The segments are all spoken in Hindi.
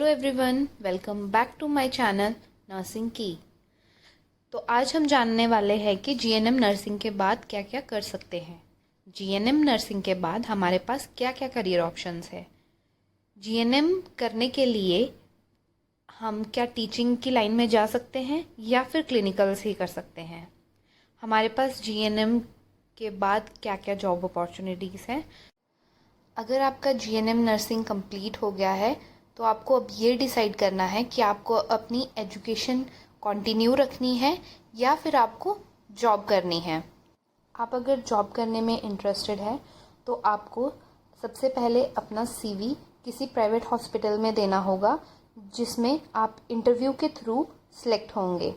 Everyone, welcome back to my channel nursing की। तो आज हम जानने वाले हैं कि जीएनएम नर्सिंग के बाद क्या क्या कर सकते हैं। जीएनएम नर्सिंग के बाद हमारे पास क्या क्या करियर ऑप्शंस है। जीएनएम करने के लिए हम क्या टीचिंग की लाइन में जा सकते हैं या फिर क्लिनिकल्स ही कर सकते हैं। हमारे पास जीएनएम के बाद क्या क्या जॉब अपॉर्चुनिटीज़ हैं। अगर आपका जीएनएम नर्सिंग कंप्लीट हो गया है तो आपको अब ये डिसाइड करना है कि आपको अपनी एजुकेशन कंटिन्यू रखनी है या फिर आपको जॉब करनी है। आप अगर जॉब करने में इंटरेस्टेड है तो आपको सबसे पहले अपना सीवी किसी प्राइवेट हॉस्पिटल में देना होगा जिसमें आप इंटरव्यू के थ्रू सिलेक्ट होंगे।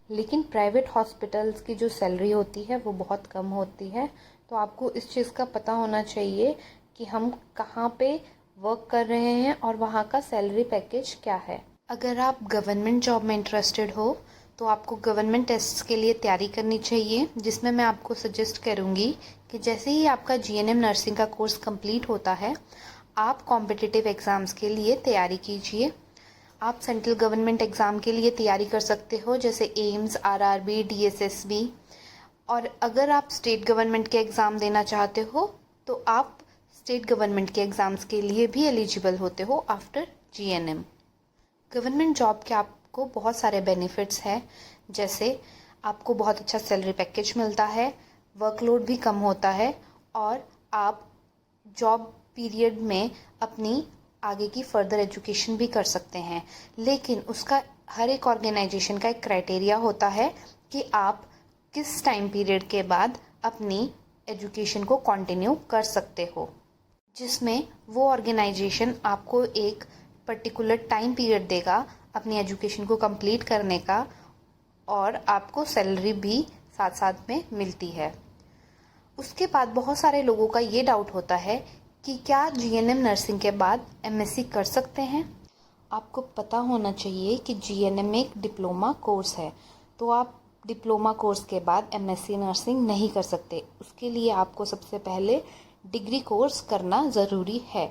लेकिन प्राइवेट हॉस्पिटल्स की जो सैलरी होती है वो बहुत कम होती है, तो आपको इस चीज़ का पता होना चाहिए कि हम कहाँ पे वर्क कर रहे हैं और वहाँ का सैलरी पैकेज क्या है। अगर आप गवर्नमेंट जॉब में इंटरेस्टेड हो तो आपको गवर्नमेंट टेस्ट्स के लिए तैयारी करनी चाहिए, जिसमें मैं आपको सजेस्ट करूँगी कि जैसे ही आपका जीएनएम नर्सिंग का कोर्स कंप्लीट होता है आप कॉम्पिटिटिव एग्ज़ाम्स के लिए तैयारी कीजिए। आप सेंट्रल गवर्नमेंट एग्ज़ाम के लिए तैयारी कर सकते हो, जैसे एम्स, आरआरबी, डीएसएसबी। और अगर आप स्टेट गवर्नमेंट के एग्ज़ाम देना चाहते हो तो आप स्टेट गवर्नमेंट के एग्ज़ाम्स के लिए भी एलिजिबल होते हो आफ्टर जीएनएम। गवर्नमेंट जॉब के आपको बहुत सारे बेनिफिट्स हैं, जैसे आपको बहुत अच्छा सैलरी पैकेज मिलता है, वर्कलोड भी कम होता है और आप जॉब पीरियड में अपनी आगे की फर्दर एजुकेशन भी कर सकते हैं। लेकिन उसका हर एक ऑर्गेनाइजेशन का एक क्राइटेरिया होता है कि आप किस टाइम पीरियड के बाद अपनी एजुकेशन को कंटिन्यू कर सकते हो, जिसमें वो ऑर्गेनाइजेशन आपको एक पर्टिकुलर टाइम पीरियड देगा अपनी एजुकेशन को कंप्लीट करने का और आपको सैलरी भी साथ साथ में मिलती है। उसके बाद बहुत सारे लोगों का ये डाउट होता है कि क्या जीएनएम नर्सिंग के बाद एमएससी कर सकते हैं। आपको पता होना चाहिए कि जीएनएम एक डिप्लोमा कोर्स है, तो आप डिप्लोमा कोर्स के बाद एमएससी नर्सिंग नहीं कर सकते। उसके लिए आपको सबसे पहले डिग्री कोर्स करना ज़रूरी है।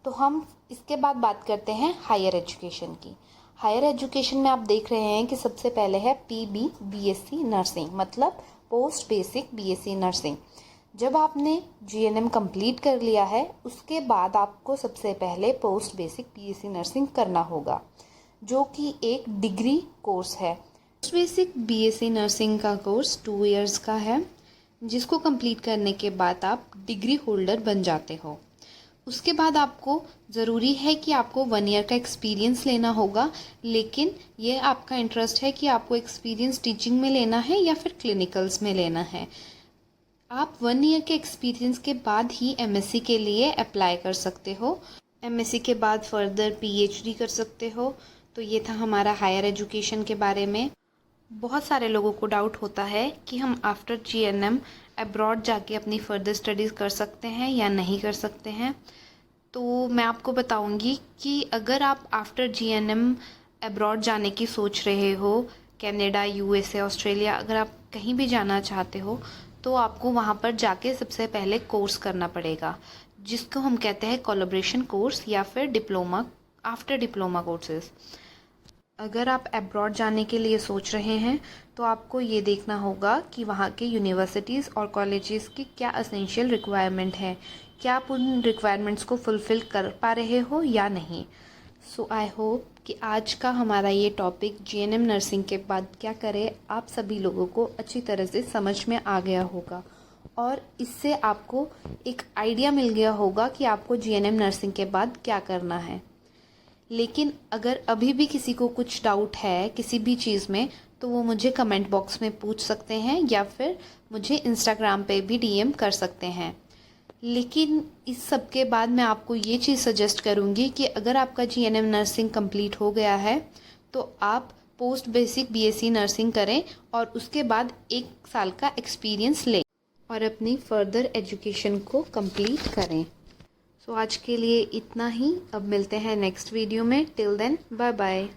तो हम इसके बाद बात करते हैं हायर एजुकेशन की। हायर एजुकेशन में आप देख रहे हैं कि सबसे पहले है पीबी बीएससी नर्सिंग, मतलब पोस्ट बेसिक बीएससी नर्सिंग। जब आपने जीएनएम कंप्लीट कर लिया है उसके बाद आपको सबसे पहले पोस्ट बेसिक बीएससी नर्सिंग करना होगा, जो कि एक डिग्री कोर्स है। पोस्ट बेसिक बीएससी नर्सिंग का कोर्स 2 इयर्स का है, जिसको कंप्लीट करने के बाद आप डिग्री होल्डर बन जाते हो। उसके बाद आपको ज़रूरी है कि आपको 1 ईयर का एक्सपीरियंस लेना होगा, लेकिन ये आपका इंटरेस्ट है कि आपको एक्सपीरियंस टीचिंग में लेना है या फिर क्लिनिकल्स में लेना है। आप 1 ईयर के एक्सपीरियंस के बाद ही एमएससी के लिए अप्लाई कर सकते हो। एमएससी के बाद फर्दर पीएचडी कर सकते हो। तो ये था हमारा हायर एजुकेशन के बारे में। बहुत सारे लोगों को डाउट होता है कि हम आफ्टर जीएनएम अब्रॉड जाके अपनी फर्दर स्टडीज़ कर सकते हैं या नहीं कर सकते हैं। तो मैं आपको बताऊंगी कि अगर आप आफ्टर जीएनएम अब्रॉड जाने की सोच रहे हो, कनाडा, यूएसए, ऑस्ट्रेलिया, अगर आप कहीं भी जाना चाहते हो तो आपको वहाँ पर जाके सबसे पहले कोर्स करना पड़ेगा, जिसको हम कहते हैं कोलैबोरेशन कोर्स या फिर डिप्लोमा, आफ्टर डिप्लोमा कोर्सेज। अगर आप अब्रॉड जाने के लिए सोच रहे हैं तो आपको ये देखना होगा कि वहाँ के यूनिवर्सिटीज़ और कॉलेजेस की क्या एसेंशियल रिक्वायरमेंट है, क्या आप उन रिक्वायरमेंट्स को फुलफ़िल कर पा रहे हो या नहीं। सो आई होप कि आज का हमारा ये टॉपिक जीएनएम नर्सिंग के बाद क्या करें आप सभी लोगों को अच्छी तरह से समझ में आ गया होगा और इससे आपको एक आइडिया मिल गया होगा कि आपको जीएनएम नर्सिंग के बाद क्या करना है। लेकिन अगर अभी भी किसी को कुछ डाउट है किसी भी चीज़ में तो वो मुझे कमेंट बॉक्स में पूछ सकते हैं या फिर मुझे इंस्टाग्राम पे भी डीएम कर सकते हैं। लेकिन इस सब के बाद मैं आपको ये चीज़ सजेस्ट करूँगी कि अगर आपका जीएनएम नर्सिंग कंप्लीट हो गया है तो आप पोस्ट बेसिक बीएससी नर्सिंग करें और उसके बाद 1 साल का एक्सपीरियंस लें और अपनी फर्दर एजुकेशन को कंप्लीट करें। सो आज के लिए इतना ही। अब मिलते हैं नेक्स्ट वीडियो में। Till then bye bye.